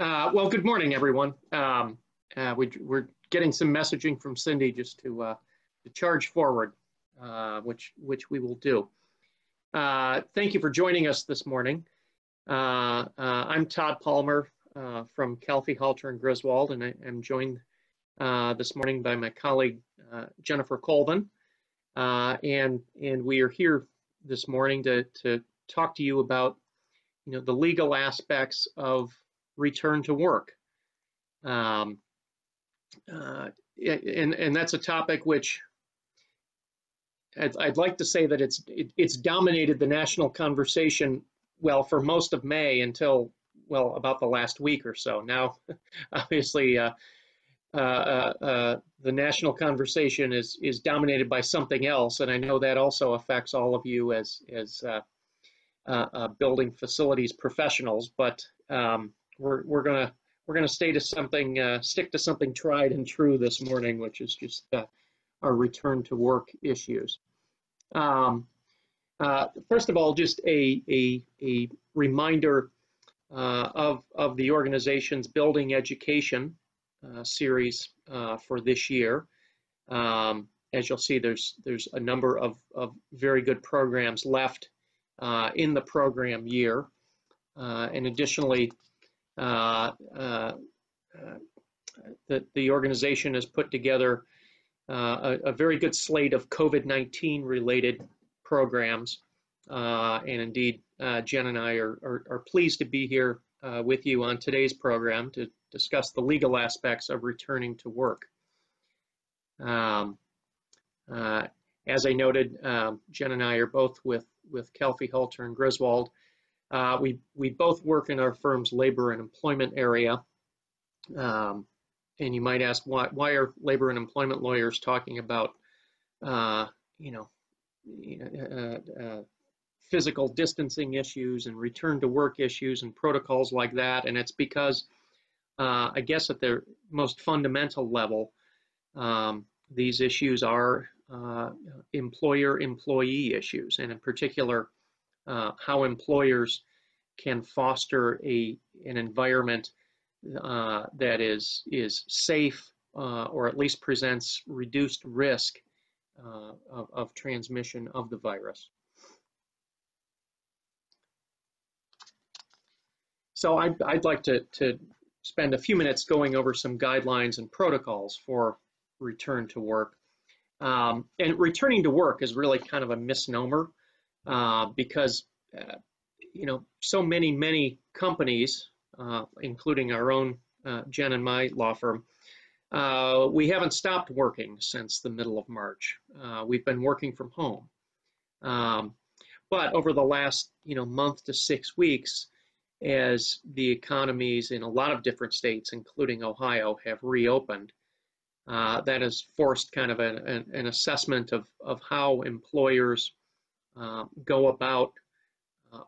Well, good morning, everyone. We're getting some messaging from Cindy just to charge forward, which we will do. Thank you for joining us this morning. I'm Todd Palmer from Calfee, Halter, and Griswold, and I am joined this morning by my colleague Jennifer Colvin, and we are here this morning to talk to you about the legal aspects of return to work. And that's a topic which I'd like to say that it's dominated the national conversation, well, for most of May until, well, about the last week or so. Now, obviously, the national conversation is dominated by something else, and I know that also affects all of you as building facilities professionals, but we're gonna stay to something, stick to something tried and true this morning, which is just our return to work issues. First of all, just a reminder of the organization's Building Education series for this year. As you'll see, there's a number of very good programs left in the program year, and additionally, the organization has put together a very good slate of COVID-19 related programs, and indeed Jen and I are pleased to be here with you on today's program to discuss the legal aspects of returning to work. As I noted, Jen and I are both with Calfee, Halter, and Griswold. We both work in our firm's labor and employment area. And you might ask, why are labor and employment lawyers talking about, physical distancing issues and return to work issues and protocols like that? And it's because, I guess at their most fundamental level, these issues are employer-employee issues, and in particular, how employers can foster an environment that is safe, or at least presents reduced risk of transmission of the virus. So I'd like to spend a few minutes going over some guidelines and protocols for return to work. And returning to work is really kind of a misnomer because so many companies, including our own Jen and my law firm, we haven't stopped working since the middle of March. We've been working from home, but over the last month to 6 weeks, as the economies in a lot of different states, including Ohio, have reopened, that has forced kind of an assessment of how employers go about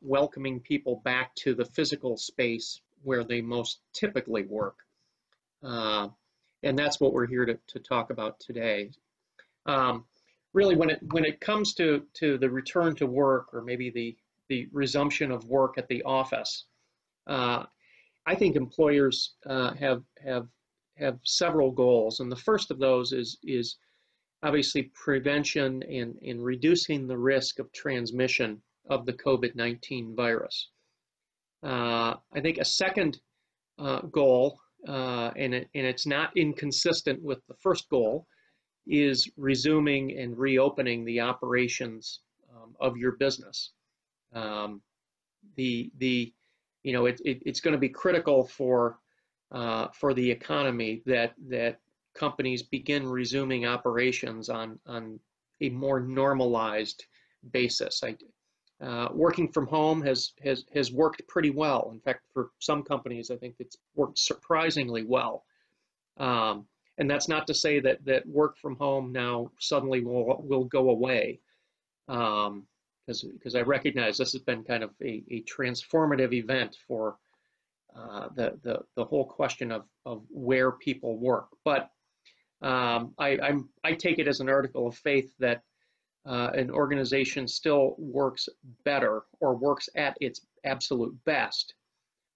welcoming people back to the physical space where they most typically work. And that's what we're here to talk about today. Really, when it comes to the return to work, or maybe the resumption of work at the office, I think employers have several goals, and the first of those is obviously prevention and reducing the risk of transmission of the COVID-19 virus. I think a second goal, and it's not inconsistent with the first goal, is resuming and reopening the operations of your business. It's going to be critical for the economy that companies begin resuming operations on a more normalized basis. Working from home has worked pretty well. In fact, for some companies, I think it's worked surprisingly well. And that's not to say that work from home now suddenly will go away, because I recognize this has been kind of a transformative event for the whole question of where people work. But I take it as an article of faith that an organization still works better, or works at its absolute best,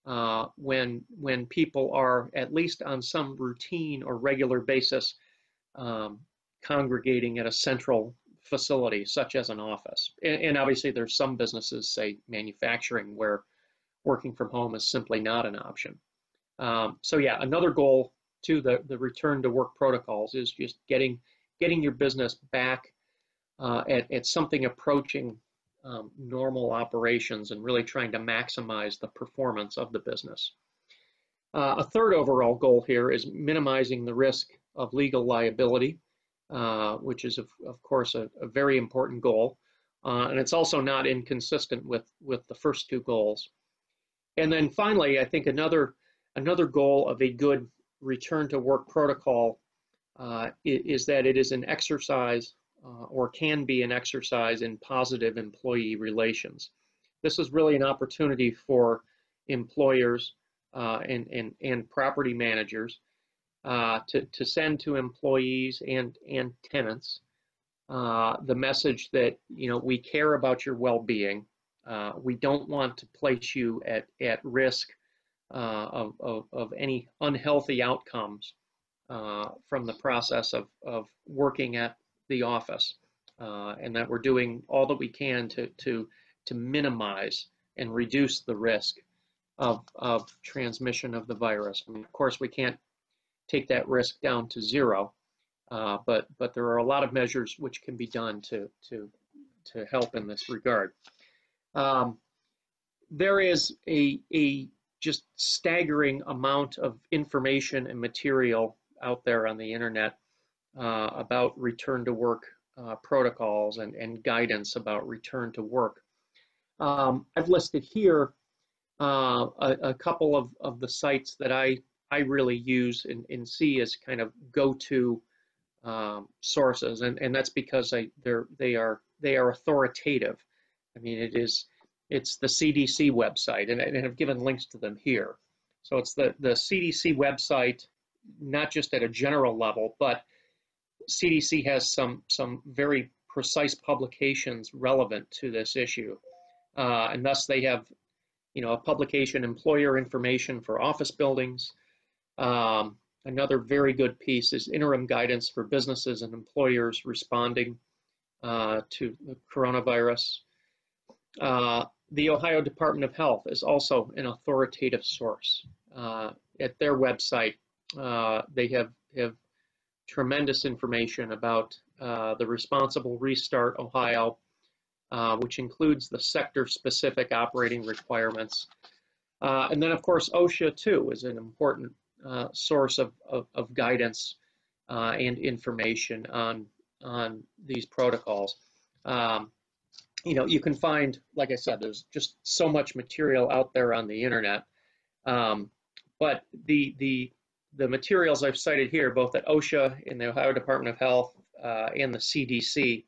when people are at least on some routine or regular basis congregating at a central facility, such as an office. And obviously there's some businesses, say manufacturing, where working from home is simply not an option. So yeah, another goal to the return to work protocols is just getting your business back at something approaching normal operations and really trying to maximize the performance of the business. A third overall goal here is minimizing the risk of legal liability, which is of course a very important goal, and it's also not inconsistent with the first two goals. And then finally, I think another goal of a good return to work protocol is that it is an exercise or can be an exercise in positive employee relations. This is really an opportunity for employers and property managers to send to employees and tenants the message that, you know, we care about your well-being. We don't want to place you at risk of any unhealthy outcomes from the process of working at the office, and that we're doing all that we can to minimize and reduce the risk of transmission of the virus. I mean, of course, we can't take that risk down to zero, but there are a lot of measures which can be done to help in this regard. There is a just staggering amount of information and material out there on the internet about return to work protocols and guidance about return to work. I've listed here a couple of the sites that I really use and see as kind of go-to sources, and that's because they are authoritative. I mean, it's the CDC website, and I've given links to them here. So it's the CDC website, not just at a general level, but CDC has some very precise publications relevant to this issue, and thus they have, you know, a publication, Employer Information for Office Buildings. Another very good piece is Interim Guidance for Businesses and Employers Responding to the Coronavirus. The Ohio Department of Health is also an authoritative source. At their website, they have tremendous information about the Responsible Restart Ohio, which includes the sector-specific operating requirements. And then, of course, OSHA, too, is an important source of guidance and information on these protocols. You know, you can find, like I said, there's just so much material out there on the internet. But the materials I've cited here, both at OSHA in the Ohio Department of Health and the CDC,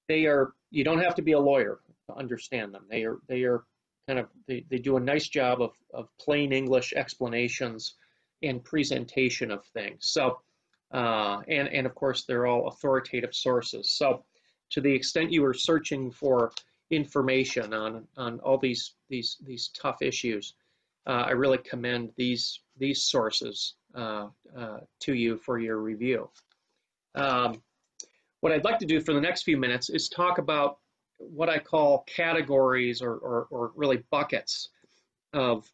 you don't have to be a lawyer to understand them. They are kind of, they do a nice job of plain English explanations and presentation of things. So, and of course, they're all authoritative sources. So to the extent you are searching for information on all these tough issues, I really commend these sources to you for your review. What I'd like to do for the next few minutes is talk about what I call categories or really buckets of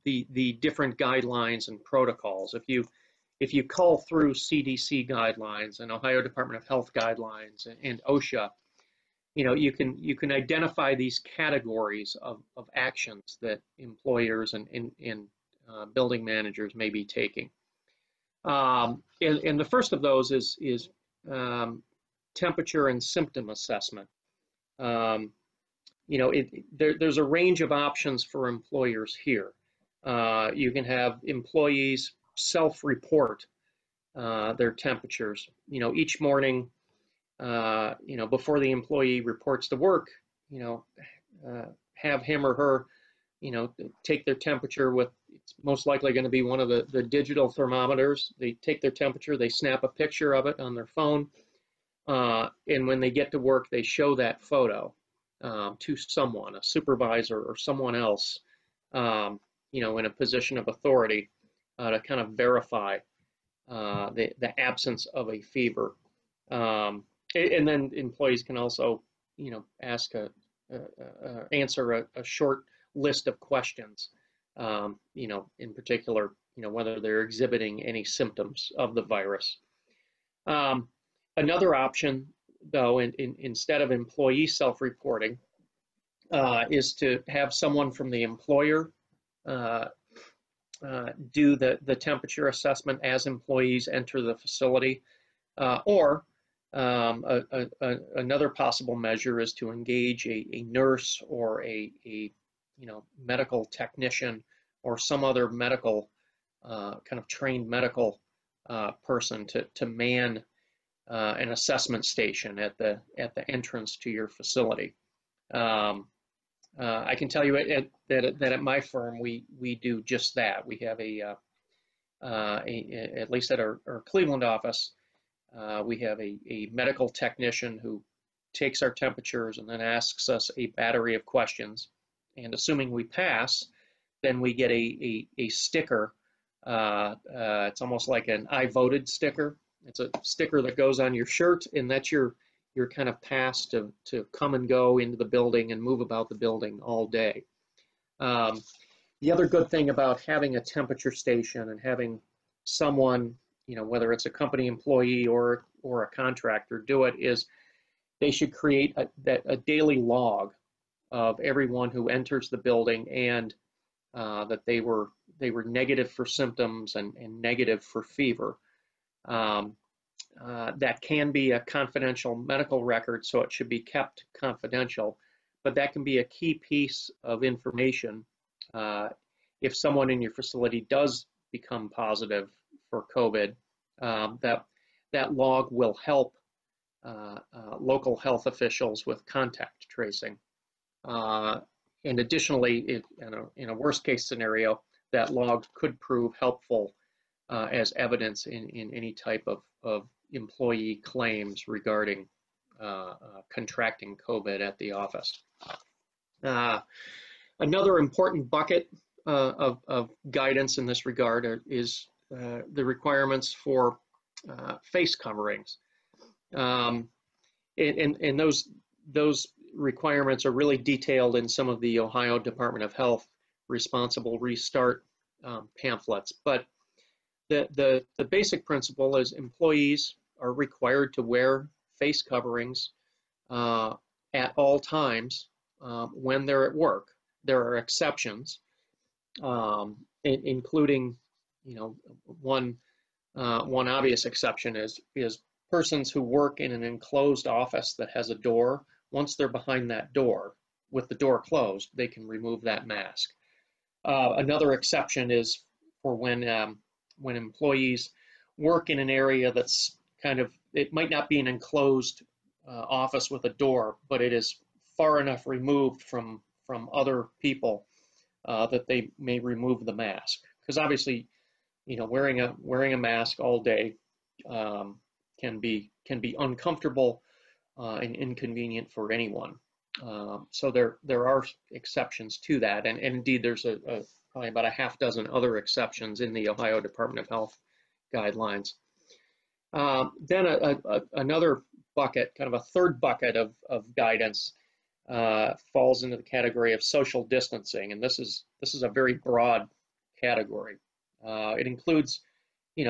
the different guidelines and protocols. If you cull through CDC guidelines and Ohio Department of Health guidelines and OSHA, you know, you can identify these categories of actions that employers and building managers may be taking. And the first of those is temperature and symptom assessment. You know, there's a range of options for employers here. You can have employees self-report their temperatures. You know, each morning, you know, before the employee reports to work, you know, have him or her, you know, take their temperature with, it's most likely going to be one of the digital thermometers. They take their temperature, they snap a picture of it on their phone, and when they get to work, they show that photo. to someone, a supervisor or someone else, in a position of authority to kind of verify the absence of a fever. And then employees can also, ask answer a short list of questions, in particular, whether they're exhibiting any symptoms of the virus. Another option, though, instead of employee self-reporting, is to have someone from the employer do the temperature assessment as employees enter the facility, or another possible measure is to engage a nurse or a medical technician or some other medical kind of trained medical person to man an assessment station at the entrance to your facility. I can tell you that at my firm we do just that. We have at least at our Cleveland office, we have a medical technician who takes our temperatures and then asks us a battery of questions. And assuming we pass, then we get a sticker. It's almost like an I voted sticker. It's a sticker that goes on your shirt, and that's your kind of pass to come and go into the building and move about the building all day. The other good thing about having a temperature station and having someone, whether it's a company employee or a contractor, do it is they should create a daily log of everyone who enters the building and that they were negative for symptoms and negative for fever. That can be a confidential medical record, so it should be kept confidential, but that can be a key piece of information if someone in your facility does become positive for COVID. That log will help local health officials with contact tracing. And additionally, in a worst case scenario, that log could prove helpful as evidence in any type of employee claims regarding contracting COVID at the office. Another important bucket of guidance in this regard is the requirements for face coverings. And those requirements are really detailed in some of the Ohio Department of Health Responsible Restart pamphlets. But the basic principle is employees are required to wear face coverings at all times when they're at work. There are exceptions, including, one obvious exception is persons who work in an enclosed office that has a door. Once they're behind that door, with the door closed, they can remove that mask. Another exception is for when employees work in an area that's it might not be an enclosed office with a door, but it is far enough removed from other people that they may remove the mask. Because obviously, wearing a mask all day can be uncomfortable and inconvenient for anyone. So there are exceptions to that, and indeed there's probably about a half dozen other exceptions in the Ohio Department of Health guidelines. Then another bucket, kind of a third bucket of guidance, falls into the category of social distancing, and this is a very broad category. It includes,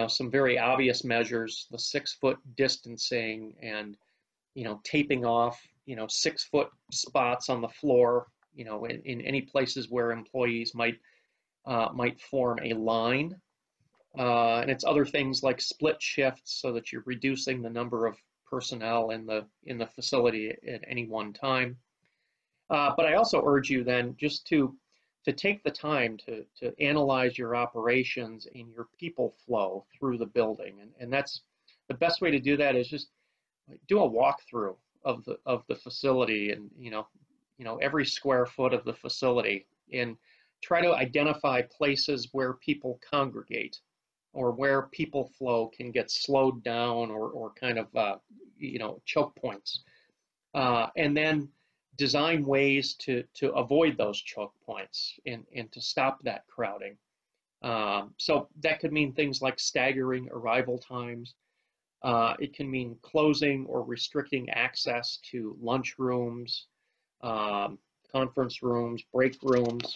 some very obvious measures, the 6-foot distancing and, taping off, 6-foot spots on the floor, in any places where employees might form a line. And it's other things like split shifts so that you're reducing the number of personnel in the facility at any one time. But I also urge you then just to take the time to analyze your operations and your people flow through the building. And that's the best way to do that is just do a walkthrough of the facility and, every square foot of the facility, and try to identify places where people congregate or where people flow can get slowed down or kind of, choke points. And then design ways to avoid those choke points and to stop that crowding. So that could mean things like staggering arrival times. It can mean closing or restricting access to lunch rooms, conference rooms, break rooms.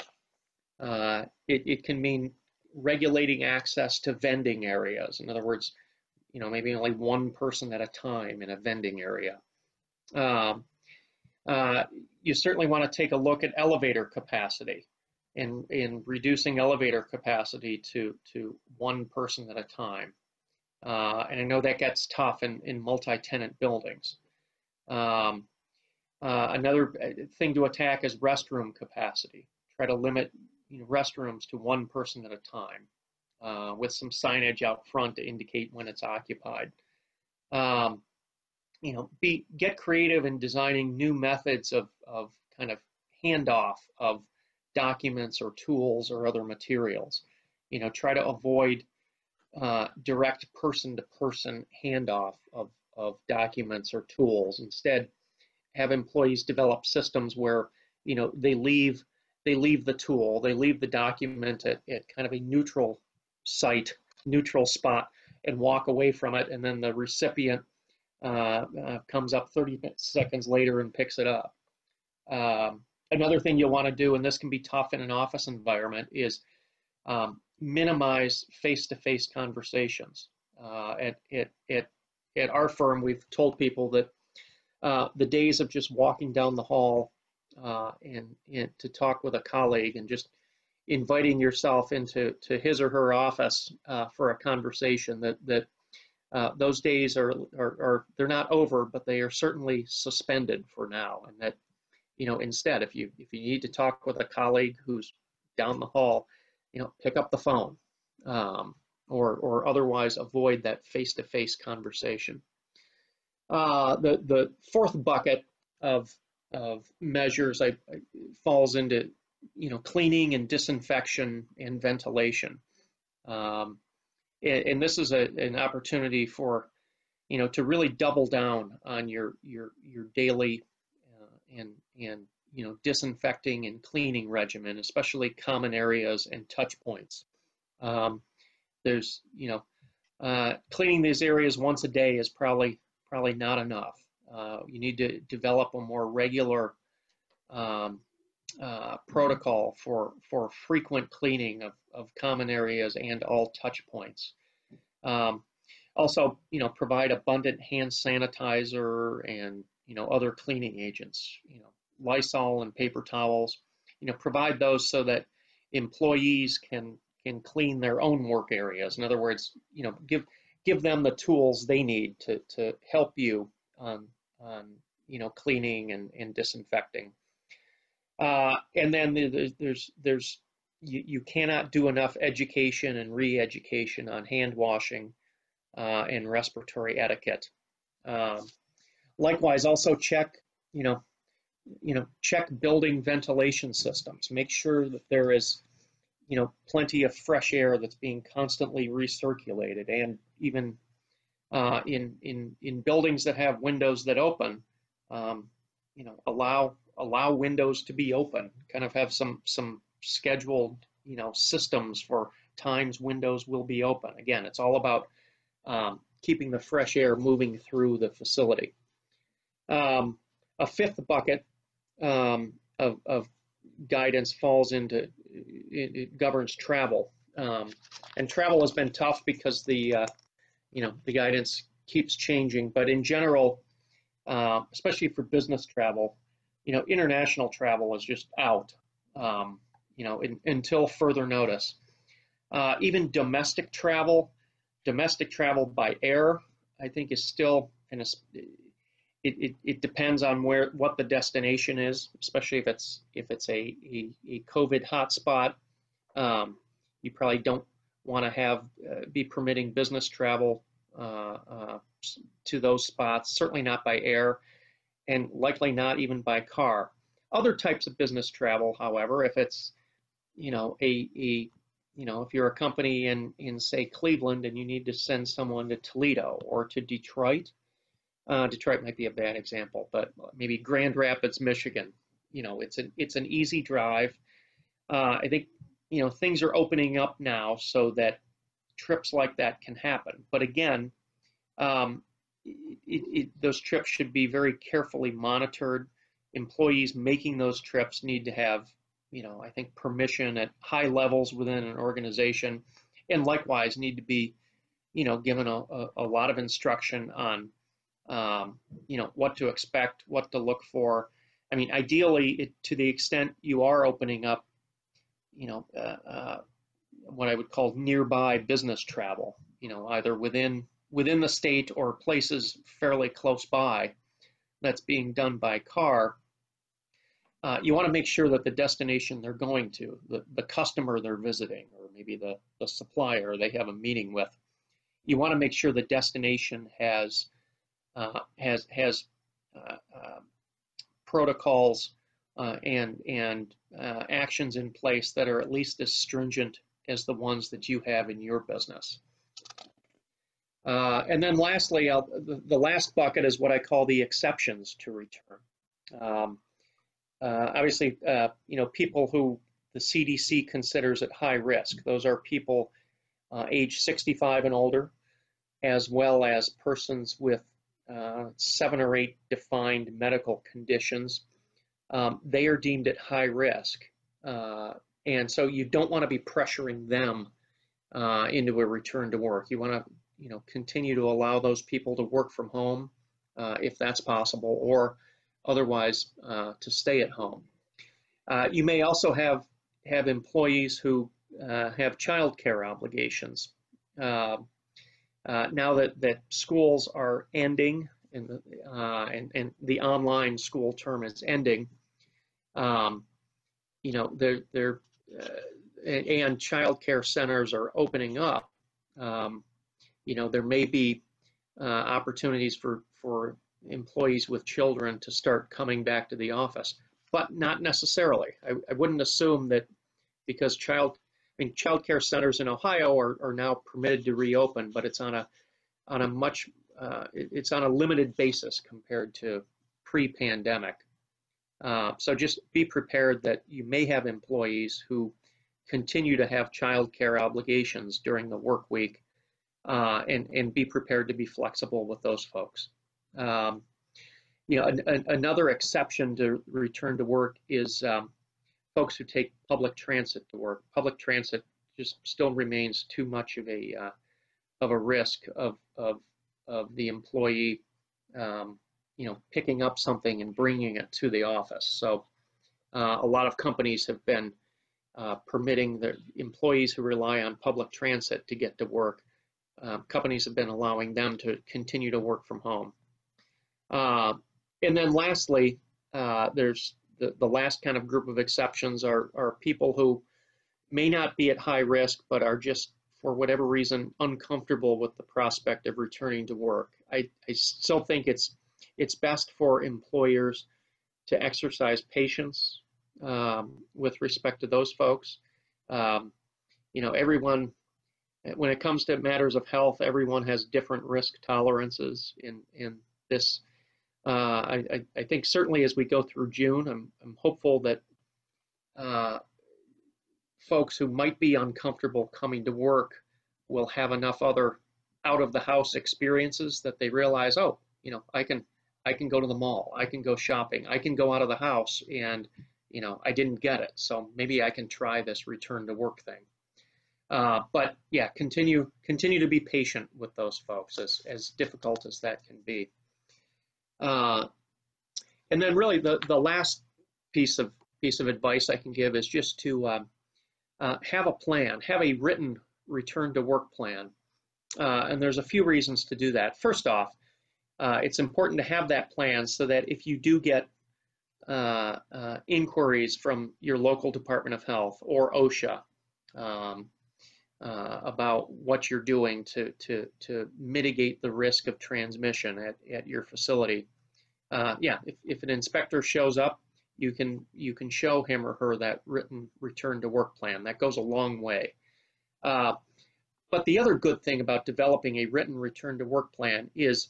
It can mean regulating access to vending areas. In other words, maybe only one person at a time in a vending area. You certainly want to take a look at elevator capacity and in reducing elevator capacity to one person at a time. And I know that gets tough in multi-tenant buildings. Another thing to attack is restroom capacity. Try to limit restrooms to one person at a time with some signage out front to indicate when it's occupied. Get creative in designing new methods of kind of handoff of documents or tools or other materials. Try to avoid direct person-to-person handoff of documents or tools. Instead, have employees develop systems where they leave the tool, they leave the document at kind of a neutral site, neutral spot, and walk away from it, and then the recipient comes up 30 seconds later and picks it up. Another thing you'll want to do, and this can be tough in an office environment, is minimize face-to-face conversations. At our firm, we've told people that the days of just walking down the hall and to talk with a colleague and just inviting yourself into his or her office for a conversation, that those days are they're not over, but they are certainly suspended for now. And that instead, if you need to talk with a colleague who's down the hall, pick up the phone or otherwise avoid that face-to-face conversation. The fourth bucket of measures falls into cleaning and disinfection and ventilation, and this is an opportunity for to really double down on your daily and disinfecting and cleaning regimen, especially common areas and touch points. There's cleaning these areas once a day is probably not enough. You need to develop a more regular protocol for frequent cleaning of common areas and all touch points. Also, provide abundant hand sanitizer and other cleaning agents. Lysol and paper towels. Provide those so that employees can clean their own work areas. In other words, give them the tools they need to help you on cleaning and disinfecting. And then you cannot do enough education and re-education on hand washing and respiratory etiquette. Likewise, also check building ventilation systems. Make sure that there is plenty of fresh air that's being constantly recirculated, and even in buildings that have windows that open, allow windows to be open. Kind of have some scheduled systems for times windows will be open. Again, it's all about keeping the fresh air moving through the facility. A fifth bucket of guidance falls into it governs travel, and travel has been tough because the guidance keeps changing. But in general, especially for business travel, international travel is just out, until further notice. Even domestic travel by air, I think, is still it depends on what the destination is, especially if it's a COVID hotspot. You probably don't want to be permitting business travel to those spots. Certainly not by air, and likely not even by car. Other types of business travel, however, if it's if you're a company in say Cleveland and you need to send someone to Toledo or to Detroit, Detroit might be a bad example, but maybe Grand Rapids, Michigan. It's an easy drive. I think things are opening up now so that trips like that can happen. But again, um, those trips should be very carefully monitored. Employees making those trips need to have, I think, permission at high levels within an organization, and likewise need to be, given a lot of instruction on, what to expect, what to look for. I mean, ideally, to the extent you are opening up, what I would call nearby business travel, either within the state or places fairly close by that's being done by car. You want to make sure that the destination they're going to, the customer they're visiting, or maybe the supplier they have a meeting with, you want to make sure the destination has protocols and actions in place that are at least as stringent as the ones that you have in your business. And then lastly, the last bucket is what I call the exceptions to return. Obviously, people who the CDC considers at high risk. Those are people age 65 and older, as well as persons with 7 or 8 defined medical conditions. They are deemed at high risk. And so you don't want to be pressuring them into a return to work. You want to continue to allow those people to work from home if that's possible, or otherwise to stay at home. You may also have employees who have childcare obligations. Now that schools are ending and the online school term is ending, and childcare centers are opening up, there may be opportunities for employees with children to start coming back to the office, but not necessarily. I wouldn't assume that because childcare centers in Ohio are now permitted to reopen, but it's on a limited basis compared to pre-pandemic. So just be prepared that you may have employees who continue to have childcare obligations during the work week, and be prepared to be flexible with those folks. Another exception to return to work is folks who take public transit to work. Public transit just still remains too much of a risk of the employee picking up something and bringing it to the office. So a lot of companies have been permitting their employees who rely on public transit to get to work. Companies have been allowing them to continue to work from home. And then lastly, there's the last kind of group of exceptions are people who may not be at high risk, but are just, for whatever reason, uncomfortable with the prospect of returning to work. I still think it's best for employers to exercise patience with respect to those folks. Everyone, when it comes to matters of health, everyone has different risk tolerances in this. I think certainly as we go through June, I'm hopeful that folks who might be uncomfortable coming to work will have enough other out-of-the-house experiences that they realize, oh, I can go to the mall, I can go shopping, I can go out of the house, and I didn't get it, so maybe I can try this return to work thing. But yeah, continue to be patient with those folks, as difficult as that can be. And then really the last piece of advice I can give is just to have a plan, have a written return to work plan. And there's a few reasons to do that. First off, it's important to have that plan so that if you do get inquiries from your local Department of Health or OSHA about what you're doing to mitigate the risk of transmission at your facility, if an inspector shows up, you can show him or her that written return to work plan. That goes a long way. But the other good thing about developing a written return to work plan is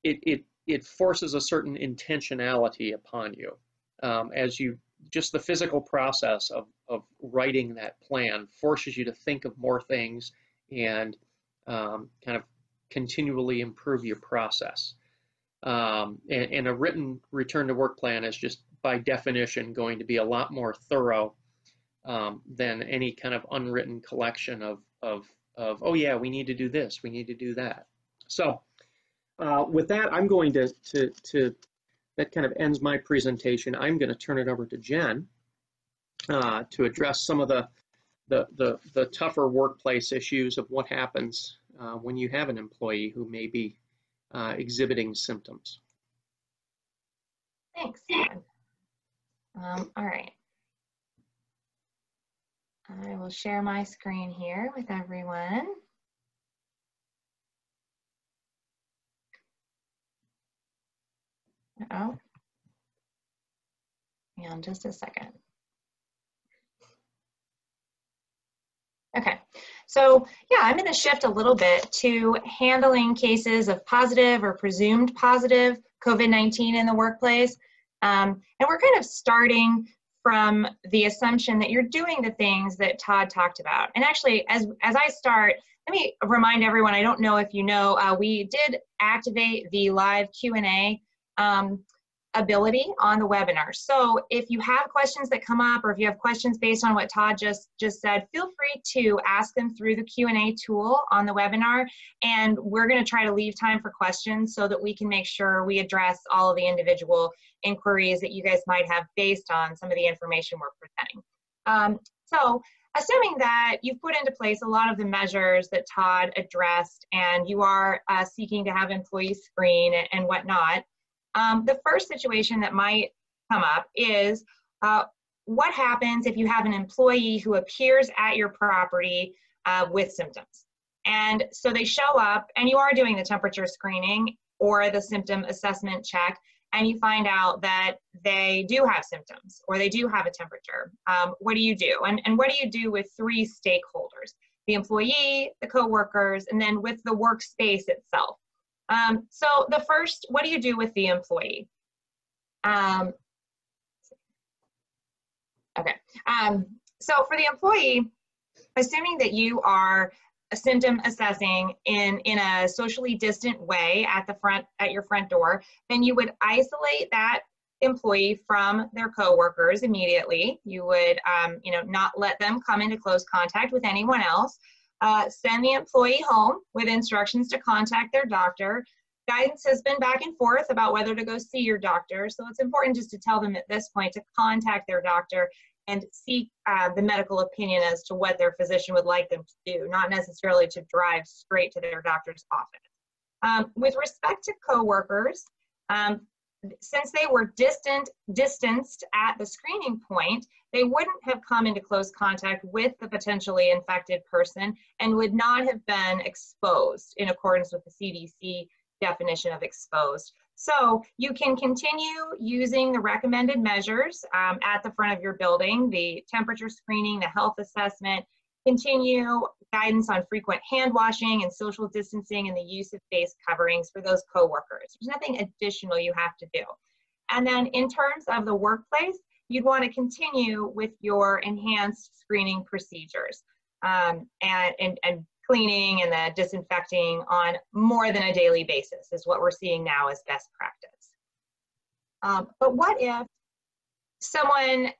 it it forces a certain intentionality upon you, as you, just the physical process of writing that plan forces you to think of more things and kind of continually improve your process. And a written return to work plan is just by definition going to be a lot more thorough than any kind of unwritten collection of oh yeah, we need to do this, we need to do that. So with that, I'm going to that kind of ends my presentation. I'm going to turn it over to Jen to address some of the tougher workplace issues of what happens when you have an employee who may be exhibiting symptoms. Thanks. All right. I will share my screen here with everyone. Oh, hang on just a second. Okay, so yeah, I'm going to shift a little bit to handling cases of positive or presumed positive COVID-19 in the workplace. And we're kind of starting from the assumption that you're doing the things that Todd talked about. And actually, as I start, let me remind everyone, I don't know if you know, we did activate the live Q&A ability on the webinar. So if you have questions that come up, or if you have questions based on what Todd just said, feel free to ask them through the Q&A tool on the webinar. And we're going to try to leave time for questions so that we can make sure we address all of the individual inquiries that you guys might have based on some of the information we're presenting. So assuming that you've put into place a lot of the measures that Todd addressed, and you are seeking to have employees screen and whatnot, the first situation that might come up is what happens if you have an employee who appears at your property with symptoms. And so they show up and you are doing the temperature screening or the symptom assessment check, and you find out that they do have symptoms or they do have a temperature. What do you do? And what do you do with three stakeholders? The employee, the coworkers, and then with the workspace itself. So the first, what do you do with the employee? Okay, so for the employee, assuming that you are symptom assessing in a socially distant way at your front door, then you would isolate that employee from their coworkers immediately. You would not let them come into close contact with anyone else. Send the employee home with instructions to contact their doctor. Guidance has been back and forth about whether to go see your doctor, so it's important just to tell them at this point to contact their doctor and seek the medical opinion as to what their physician would like them to do, not necessarily to drive straight to their doctor's office. With respect to coworkers, since they were distanced at the screening point, they wouldn't have come into close contact with the potentially infected person and would not have been exposed in accordance with the CDC definition of exposed. So you can continue using the recommended measures at the front of your building, the temperature screening, the health assessment, continue guidance on frequent hand washing and social distancing and the use of face coverings for those coworkers. There's nothing additional you have to do. And then in terms of the workplace, you'd want to continue with your enhanced screening procedures and cleaning and the disinfecting on more than a daily basis is what we're seeing now as best practice. But what if someone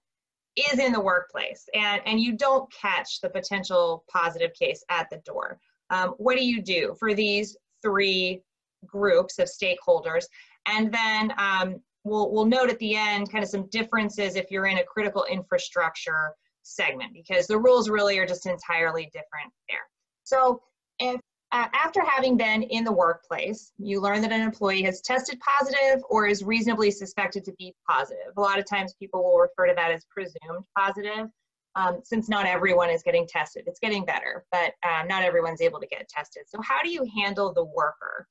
is in the workplace and you don't catch the potential positive case at the door? What do you do for these three groups of stakeholders? And then we'll note at the end kind of some differences if you're in a critical infrastructure segment, because the rules really are just entirely different there. So if after having been in the workplace, you learn that an employee has tested positive or is reasonably suspected to be positive. A lot of times people will refer to that as presumed positive, since not everyone is getting tested. It's getting better, but not everyone's able to get tested. So how do you handle the worker?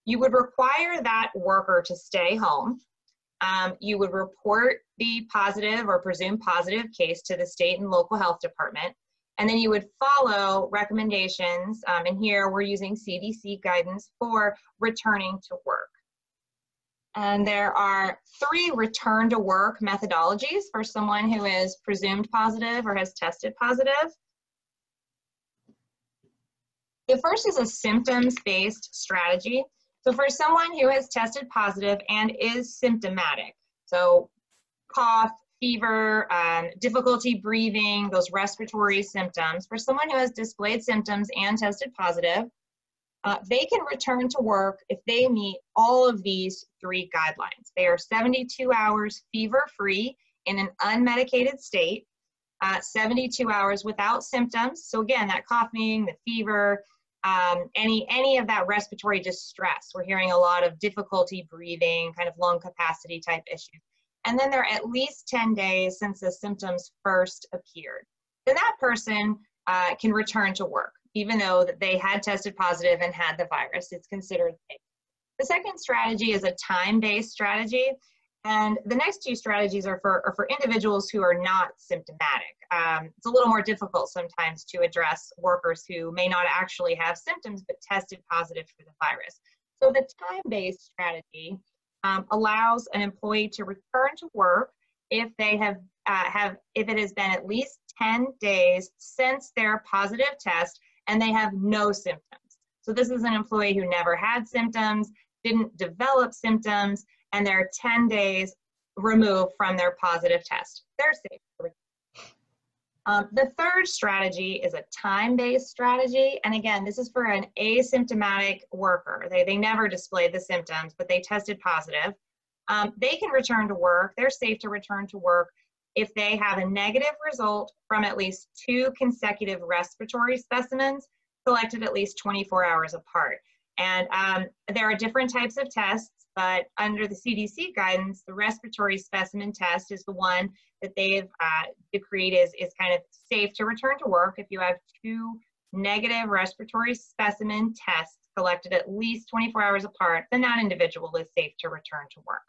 You would require that worker to stay home. You would report the positive or presumed positive case to the state and local health department. And then you would follow recommendations, and here we're using CDC guidance for returning to work. And there are 3 return to work methodologies for someone who is presumed positive or has tested positive. The first is a symptoms-based strategy. So for someone who has tested positive and is symptomatic, so cough, fever, difficulty breathing, those respiratory symptoms, for someone who has displayed symptoms and tested positive, they can return to work if they meet all of these 3 guidelines. They are 72 hours fever-free in an unmedicated state, 72 hours without symptoms. So again, that coughing, the fever, any of that respiratory distress. We're hearing a lot of difficulty breathing, kind of lung capacity type issues. And then they're at least 10 days since the symptoms first appeared. Then that person can return to work, even though that they had tested positive and had the virus. It's considered safe. The second strategy is a time-based strategy. And the next 2 strategies are for individuals who are not symptomatic. It's a little more difficult sometimes to address workers who may not actually have symptoms but tested positive for the virus. So the time-based strategy allows an employee to return to work if they if it has been at least 10 days since their positive test and they have no symptoms. So this is an employee who never had symptoms, didn't develop symptoms, and they're 10 days removed from their positive test. They're safe to return. The third strategy is a time-based strategy. And again, this is for an asymptomatic worker. They never displayed the symptoms, but they tested positive. They can return to work. They're safe to return to work if they have a negative result from at least 2 consecutive respiratory specimens collected at least 24 hours apart. And there are different types of tests, but under the CDC guidance, the respiratory specimen test is the one that they've decreed is kind of safe to return to work if you have 2 negative respiratory specimen tests collected at least 24 hours apart, then that individual is safe to return to work.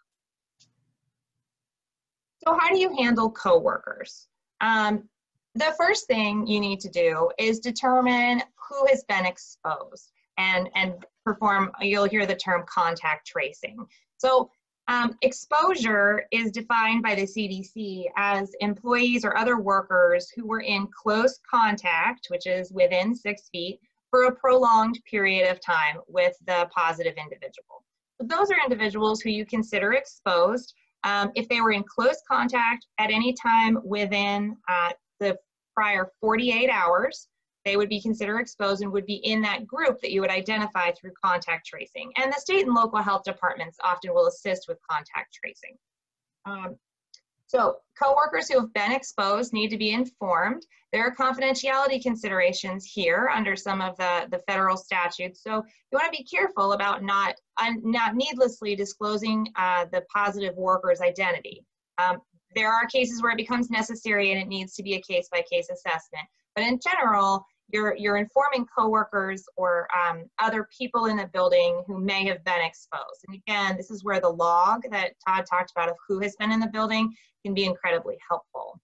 So how do you handle coworkers? The first thing you need to do is determine who has been exposed and perform, you'll hear the term contact tracing. So exposure is defined by the CDC as employees or other workers who were in close contact, which is within 6 feet, for a prolonged period of time with the positive individual. So those are individuals who you consider exposed if they were in close contact at any time within the prior 48 hours. They would be considered exposed and would be in that group that you would identify through contact tracing. And the state and local health departments often will assist with contact tracing. So coworkers who have been exposed need to be informed. There are confidentiality considerations here under some of the federal statutes. So you want to be careful about not needlessly disclosing the positive worker's identity. There are cases where it becomes necessary and it needs to be a case-by-case assessment. But in general, you're informing coworkers or other people in the building who may have been exposed. And again, this is where the log that Todd talked about of who has been in the building can be incredibly helpful.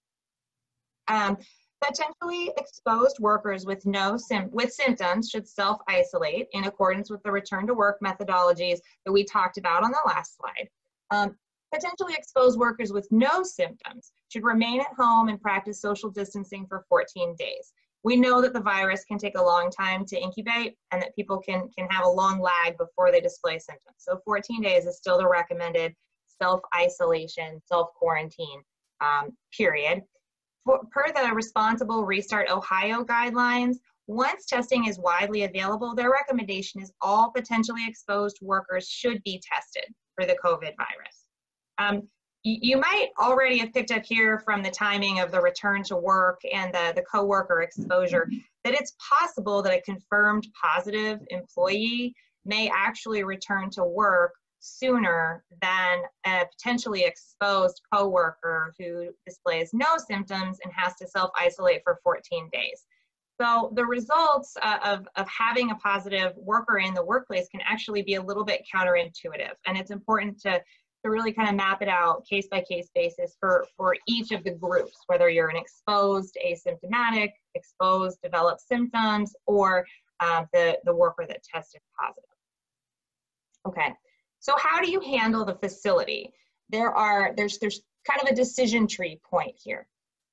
Potentially exposed workers with symptoms should self-isolate in accordance with the return to work methodologies that we talked about on the last slide. Potentially exposed workers with no symptoms should remain at home and practice social distancing for 14 days. We know that the virus can take a long time to incubate and that people can have a long lag before they display symptoms. So 14 days is still the recommended self-isolation, self-quarantine period. Per the Responsible Restart Ohio guidelines, once testing is widely available, their recommendation is all potentially exposed workers should be tested for the COVID virus. You might already have picked up here from the timing of the return to work and the coworker exposure that it's possible that a confirmed positive employee may actually return to work sooner than a potentially exposed coworker who displays no symptoms and has to self-isolate for 14 days. So the results of having a positive worker in the workplace can actually be a little bit counterintuitive, and it's important to really kind of map it out case-by-case basis for each of the groups, whether you're an exposed, asymptomatic, exposed, developed symptoms, or the worker that tested positive. Okay, So how do you handle the facility? There's kind of a decision tree point here.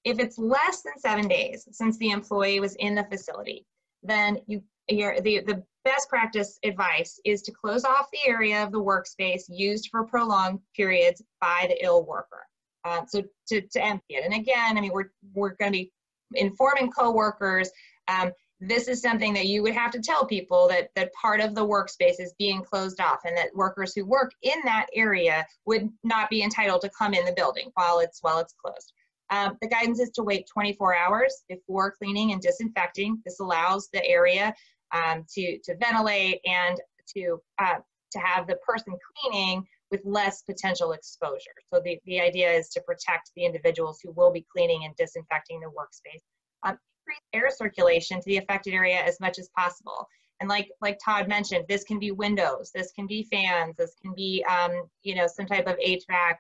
If it's less than 7 days since the employee was in the facility, then the best practice advice is to close off the area of the workspace used for prolonged periods by the ill worker. So to empty it. And again, I mean, we're going to be informing coworkers. This is something that you would have to tell people that part of the workspace is being closed off, and that workers who work in that area would not be entitled to come in the building while it's closed. The guidance is to wait 24 hours before cleaning and disinfecting. This allows the area to ventilate and to have the person cleaning with less potential exposure. So the idea is to protect the individuals who will be cleaning and disinfecting the workspace. Increase air circulation to the affected area as much as possible. And like Todd mentioned, this can be windows, this can be fans, this can be some type of HVAC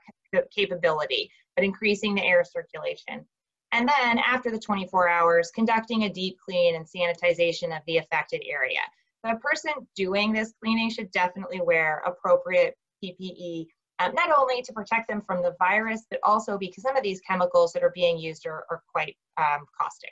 capability, but increasing the air circulation. And then after the 24 hours, conducting a deep clean and sanitization of the affected area. The person doing this cleaning should definitely wear appropriate PPE, not only to protect them from the virus, but also because some of these chemicals that are being used are quite caustic.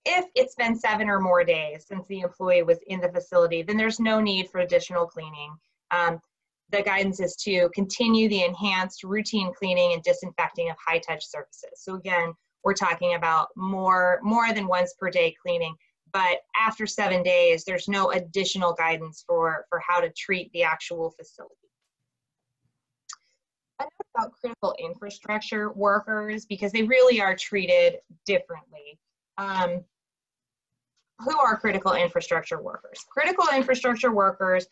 If it's been 7 or more days since the employee was in the facility, then there's no need for additional cleaning. The guidance is to continue the enhanced routine cleaning and disinfecting of high-touch surfaces. So again, we're talking about more than once per day cleaning, but after 7 days, there's no additional guidance for how to treat the actual facility. A note about critical infrastructure workers, because they really are treated differently. Who are critical infrastructure workers? Critical infrastructure workers,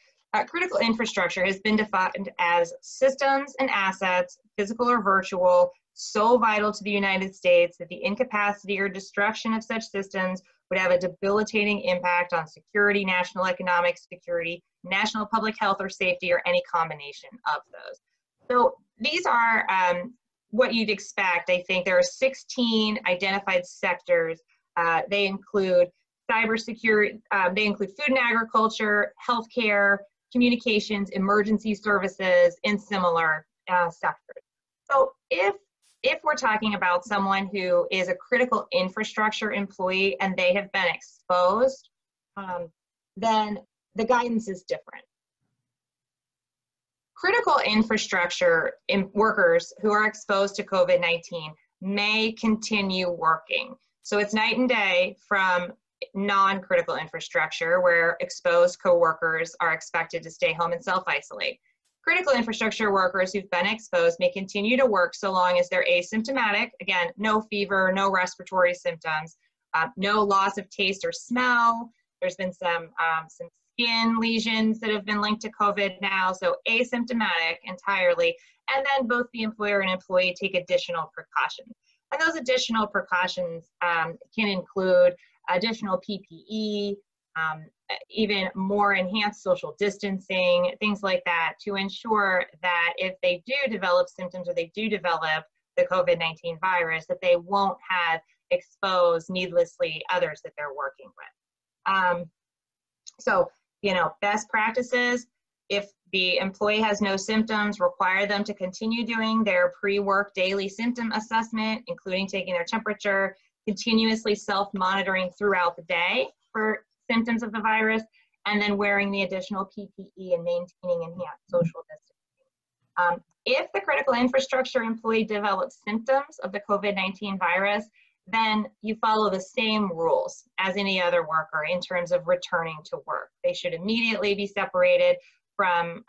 critical infrastructure has been defined as systems and assets, physical or virtual, so vital to the United States that the incapacity or destruction of such systems would have a debilitating impact on security, national economic security, national public health or safety, or any combination of those. So these are what you'd expect. I think there are 16 identified sectors. They include cybersecurity, they include food and agriculture, healthcare, communications, emergency services, and similar sectors. So if we're talking about someone who is a critical infrastructure employee and they have been exposed, then the guidance is different. Critical infrastructure workers who are exposed to COVID-19 may continue working. So it's night and day from non-critical infrastructure, where exposed coworkers are expected to stay home and self-isolate. Critical infrastructure workers who've been exposed may continue to work so long as they're asymptomatic. Again, no fever, no respiratory symptoms, no loss of taste or smell. There's been some skin lesions that have been linked to COVID now, so asymptomatic entirely. And then both the employer and employee take additional precautions. And those additional precautions can include additional PPE, even more enhanced social distancing, things like that, to ensure that if they do develop symptoms or they do develop the COVID-19 virus, that they won't have exposed needlessly others that they're working with. So, best practices: if the employee has no symptoms, require them to continue doing their pre-work daily symptom assessment, including taking their temperature, continuously self-monitoring throughout the day for symptoms of the virus, and then wearing the additional PPE and maintaining enhanced social distancing. If the critical infrastructure employee develops symptoms of the COVID-19 virus, then you follow the same rules as any other worker in terms of returning to work. They should immediately be separated from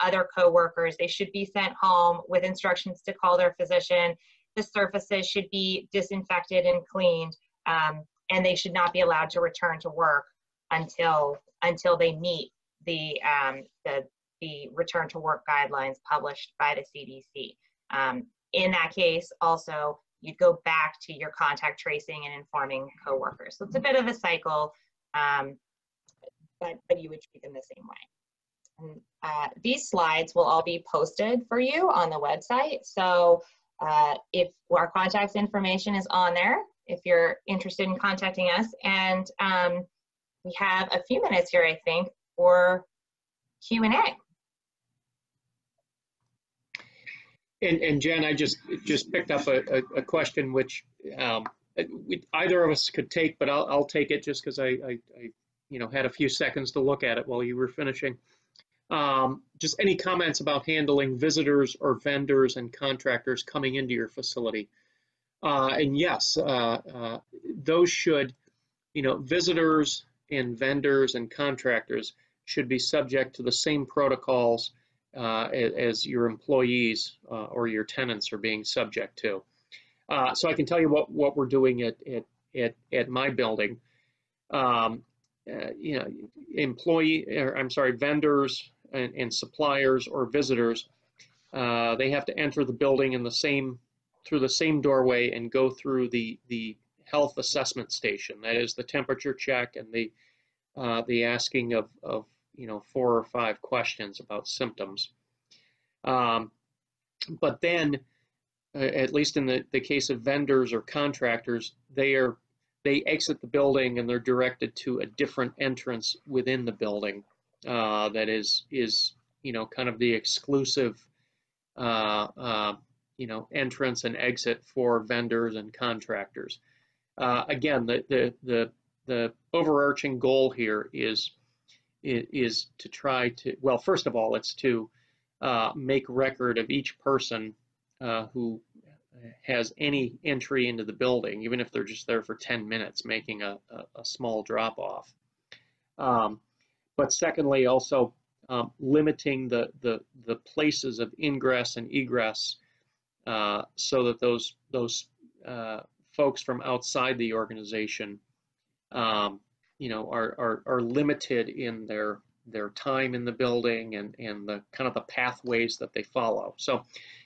other coworkers. They should be sent home with instructions to call their physician. The surfaces should be disinfected and cleaned, and they should not be allowed to return to work until they meet the return to work guidelines published by the CDC. In that case, also, you'd go back to your contact tracing and informing coworkers. So it's a bit of a cycle, but you would treat them the same way. And, these slides will all be posted for you on the website. So if our contact information is on there, if you're interested in contacting us, and we have a few minutes here, I think, for Q&A. And Jen, I just picked up a question which either of us could take, but I'll take it just because I had a few seconds to look at it while you were finishing. Just any comments about handling visitors or vendors and contractors coming into your facility? And yes, those should, visitors and vendors and contractors should be subject to the same protocols as your employees or your tenants are being subject to. So I can tell you what we're doing at my building. Vendors and suppliers or visitors, they have to enter the building through the same doorway and go through the health assessment station. That is the temperature check and the asking of 4 or 5 questions about symptoms. But then, at least in the case of vendors or contractors, they exit the building and they're directed to a different entrance within the building that is kind of the exclusive entrance and exit for vendors and contractors. Again, the overarching goal here is to try to, well, first of all, it's to make record of each person who has any entry into the building, even if they're just there for 10 minutes making a small drop-off. But secondly, also limiting the places of ingress and egress so that those folks from outside the organization are limited in their time in the building and the kind of the pathways that they follow. So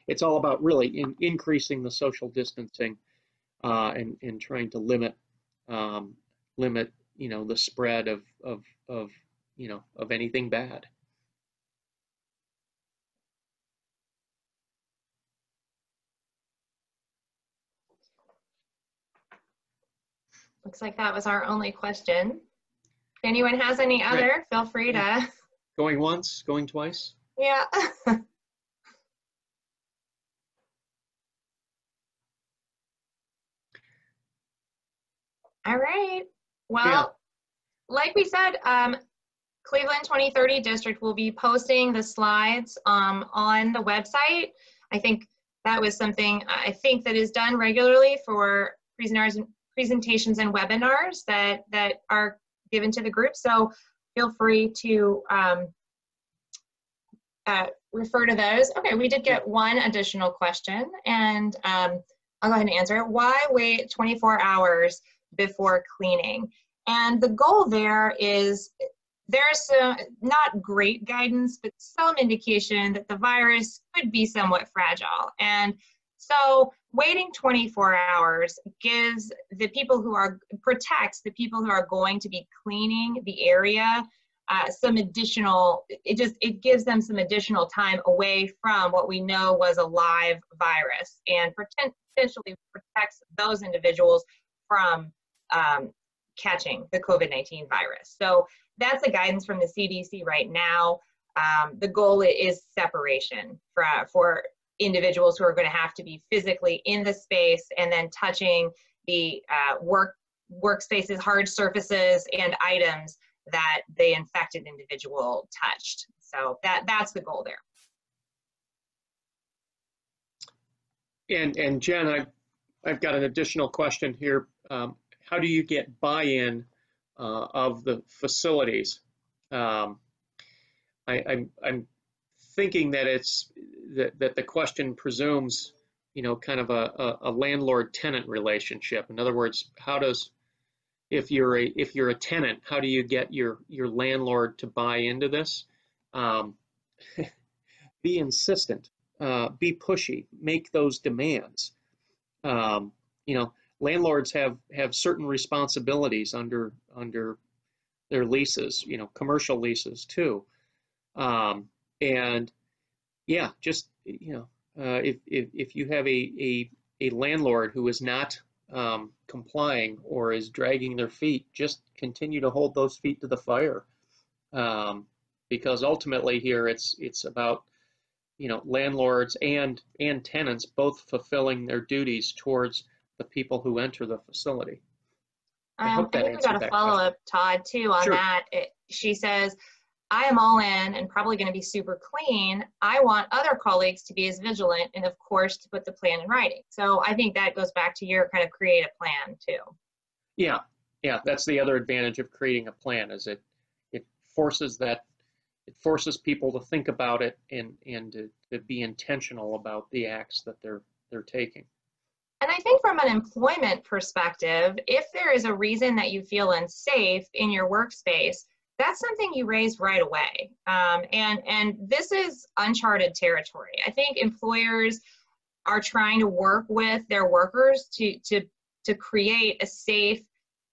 it's all about really increasing the social distancing and trying to limit the spread of anything bad. Looks like that was our only question. If anyone has any other, feel free to. Going once, going twice? Yeah. All right. Well, like we said, Cleveland 2030 District will be posting the slides on the website. I think that was something that is done regularly for presentations and webinars that are given to the group. So feel free to refer to those. Okay, we did get one additional question, and I'll go ahead and answer it. Why wait 24 hours before cleaning? And the goal there is, there's some not great guidance, but some indication that the virus could be somewhat fragile. And so waiting 24 hours gives the people protects the people who are going to be cleaning the area some additional, it gives them some additional time away from what we know was a live virus, and potentially protects those individuals from catching the COVID-19 virus. So that's the guidance from the CDC right now. The goal is separation for individuals who are going to have to be physically in the space and then touching the workspaces, hard surfaces, and items that the infected individual touched. So that's the goal there. And Jen, I've got an additional question here. How do you get buy-in of the facilities? I'm thinking that that the question presumes, kind of a landlord-tenant relationship. In other words, if you're a tenant, how do you get your landlord to buy into this? Be insistent, be pushy, make those demands. Landlords have certain responsibilities under their leases, commercial leases too. And yeah, just, if you have a landlord who is not complying or is dragging their feet, just continue to hold those feet to the fire. Because ultimately here it's about, landlords and tenants both fulfilling their duties towards the people who enter the facility. I hope that I think we got answered a that follow-up, Todd, too, on Sure. that. She says, I am all in and probably going to be super clean. I want other colleagues to be as vigilant and, of course, to put the plan in writing. So I think that goes back to your kind of create a plan, too. Yeah, that's the other advantage of creating a plan, is it forces people to think about it and to be intentional about the acts that they're taking. And I think from an employment perspective, if there is a reason that you feel unsafe in your workspace, that's something you raise right away. And this is uncharted territory. I think employers are trying to work with their workers to create a safe,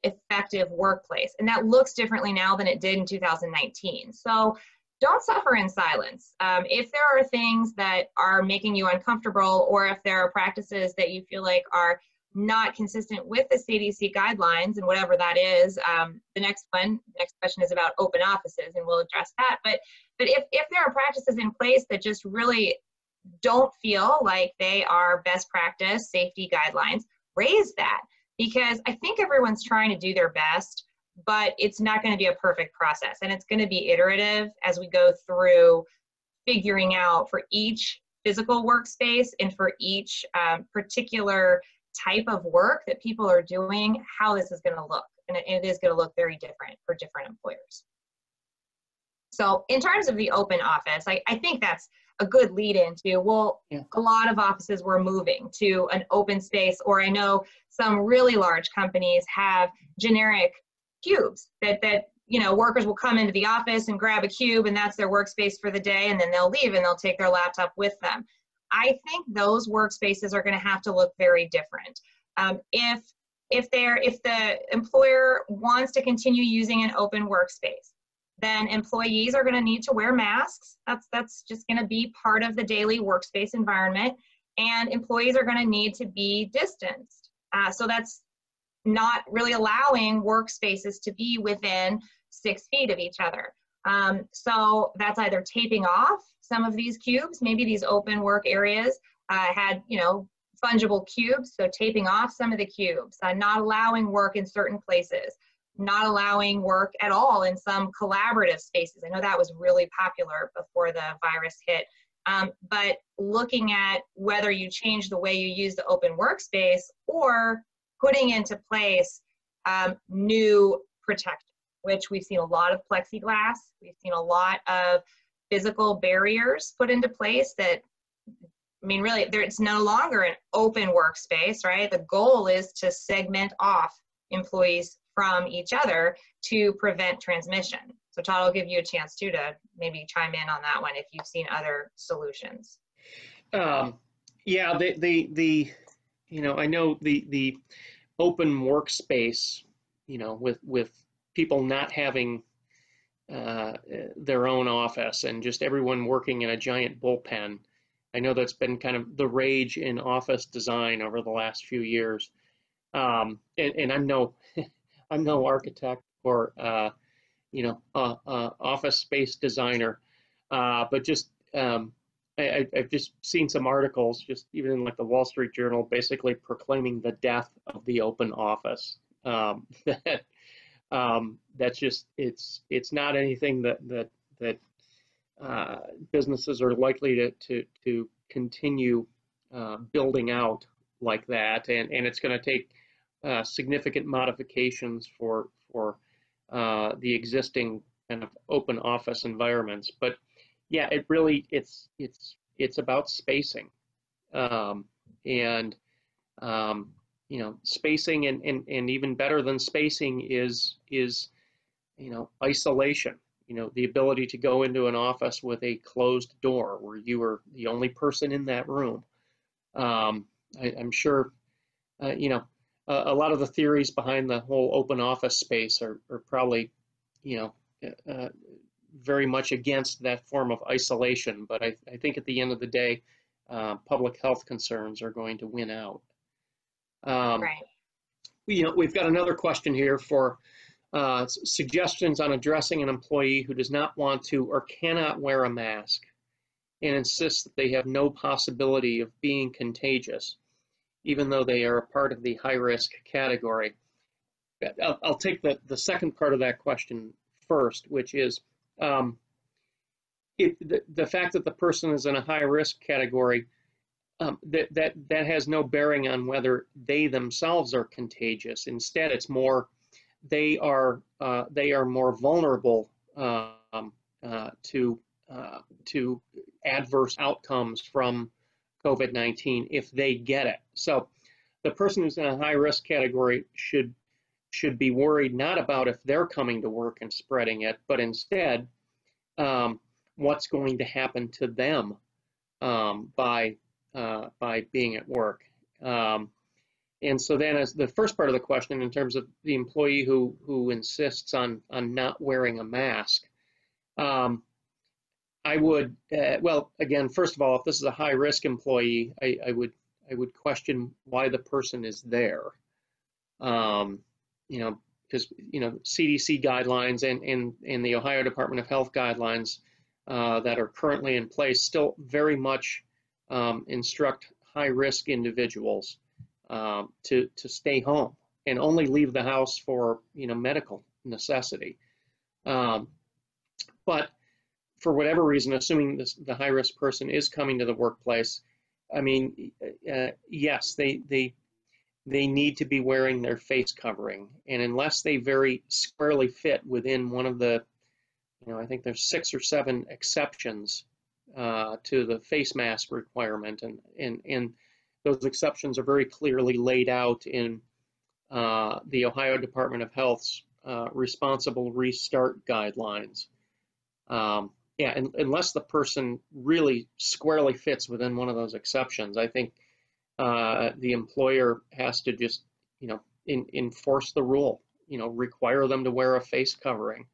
effective workplace. And that looks differently now than it did in 2019. So don't suffer in silence. If there are things that are making you uncomfortable, or if there are practices that you feel like are not consistent with the CDC guidelines and whatever that is, the next question is about open offices, and we'll address that. But if there are practices in place that just really don't feel like they are best practice safety guidelines, raise that, because I think everyone's trying to do their best, but it's not going to be a perfect process, and it's going to be iterative as we go through figuring out for each physical workspace and for each particular type of work that people are doing, how this is going to look. And it is going to look very different for different employers. So in terms of the open office, I think that's a good lead into, well, yeah, a lot of offices were moving to an open space, or I know some really large companies have generic cubes that workers will come into the office and grab a cube, and that's their workspace for the day, and then they'll leave and they'll take their laptop with them. I think those workspaces are going to have to look very different. If the employer wants to continue using an open workspace, then employees are going to need to wear masks. That's just going to be part of the daily workspace environment, and employees are going to need to be distanced. So that's not really allowing workspaces to be within 6 feet of each other. So that's either taping off some of these cubes. Maybe these open work areas had, fungible cubes, so taping off some of the cubes, not allowing work in certain places, not allowing work at all in some collaborative spaces. I know that was really popular before the virus hit. But looking at whether you change the way you use the open workspace, or putting into place new protection, which we've seen a lot of plexiglass. We've seen a lot of physical barriers put into place that, really, it's no longer an open workspace, right? The goal is to segment off employees from each other to prevent transmission. So Todd, I'll give you a chance too to maybe chime in on that one if you've seen other solutions. Yeah, I know the open workspace, with people not having their own office and just everyone working in a giant bullpen. I know that's been kind of the rage in office design over the last few years. And I'm no architect or office space designer, but just I've just seen some articles, just even in like the Wall Street Journal, basically proclaiming the death of the open office. That's just it's not anything that businesses are likely to continue building out like that, and it's going to take significant modifications for the existing kind of open office environments. But yeah, it really it's about spacing, spacing, and even better than spacing is isolation. The ability to go into an office with a closed door where you are the only person in that room. I'm sure a lot of the theories behind the whole open office space are probably very much against that form of isolation, but I think at the end of the day, public health concerns are going to win out. Right. We've got another question here for suggestions on addressing an employee who does not want to or cannot wear a mask. and insists that they have no possibility of being contagious, even though they are a part of the high-risk category. I'll take the second part of that question first, which is the fact that the person is in a high-risk category, that has no bearing on whether they themselves are contagious. Instead, it's more they are more vulnerable to adverse outcomes from COVID-19 if they get it. So the person who's in a high-risk category should be worried not about if they're coming to work and spreading it, but instead what's going to happen to them by being at work. And so then, as the first part of the question, in terms of the employee who insists on not wearing a mask, I would well, again, first of all, if this is a high-risk employee, I would question why the person is there. You know, because CDC guidelines and the Ohio Department of Health guidelines that are currently in place still very much instruct high-risk individuals to stay home and only leave the house for medical necessity. But for whatever reason, assuming the high-risk person is coming to the workplace, I mean, yes, they need to be wearing their face covering, and unless they very squarely fit within one of the, I think there's 6 or 7 exceptions to the face mask requirement, and those exceptions are very clearly laid out in the Ohio Department of Health's responsible restart guidelines. Yeah, and unless the person really squarely fits within one of those exceptions, I think the employer has to just, enforce the rule, require them to wear a face covering.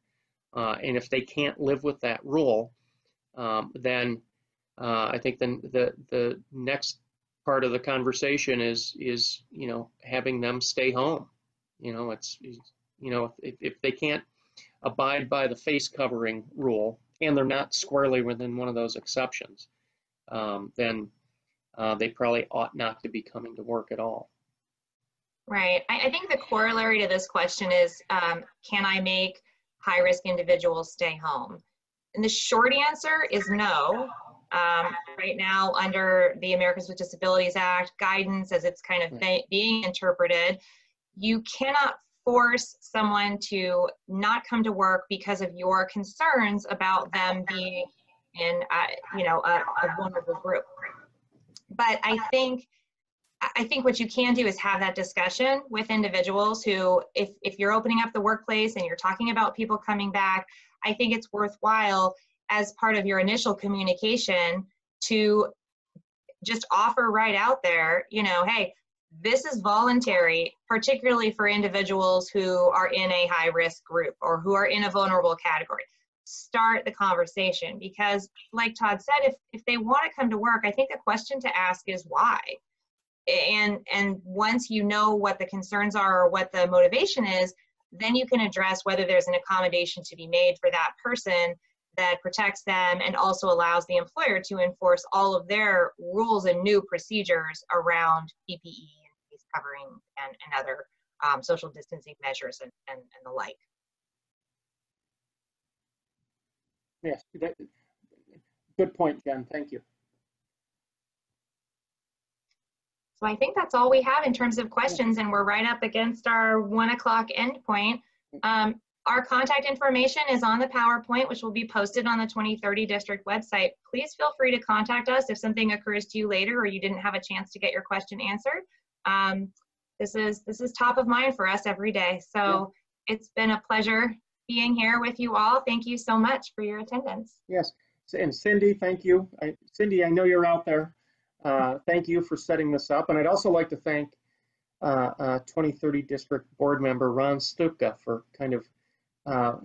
And if they can't live with that rule, then I think then the next part of the conversation is having them stay home. If they can't abide by the face covering rule and they're not squarely within one of those exceptions, then they probably ought not to be coming to work at all. Right. I think the corollary to this question is, can I make high-risk individuals stay home? And the short answer is no. Right now, under the Americans with Disabilities Act guidance, as it's kind of being interpreted, you cannot force someone to not come to work because of your concerns about them being in, a vulnerable group. But I think what you can do is have that discussion with individuals who, if you're opening up the workplace and you're talking about people coming back, I think it's worthwhile as part of your initial communication to just offer right out there, hey, this is voluntary, particularly for individuals who are in a high-risk group or who are in a vulnerable category. Start the conversation, because like Todd said, if they want to come to work, I think the question to ask is why. And once you know what the concerns are or what the motivation is, then you can address whether there's an accommodation to be made for that person that protects them and also allows the employer to enforce all of their rules and new procedures around PPE and face covering and other social distancing measures and the like. Yes, good point, Jen. Thank you. So I think that's all we have in terms of questions, and we're right up against our 1 o'clock end point. Our contact information is on the PowerPoint, which will be posted on the 2030 district website. Please feel free to contact us if something occurs to you later or you didn't have a chance to get your question answered. This is top of mind for us every day. So it's been a pleasure being here with you all. Thank you so much for your attendance. Yes, and Cindy, thank you. Cindy, I know you're out there. Thank you for setting this up. And I'd also like to thank 2030 District Board Member Ron Stupka for kind of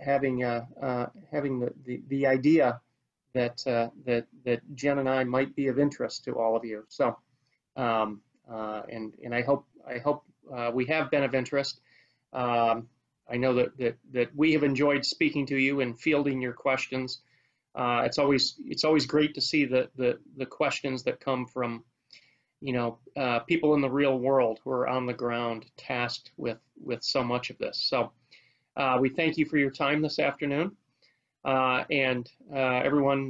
having the idea that Jen and I might be of interest to all of you. So, and I hope we have been of interest. I know that we have enjoyed speaking to you and fielding your questions. It's always great to see the questions that come from, people in the real world who are on the ground tasked with so much of this. So we thank you for your time this afternoon. And everyone,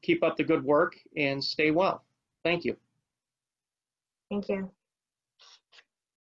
keep up the good work and stay well. Thank you. Thank you.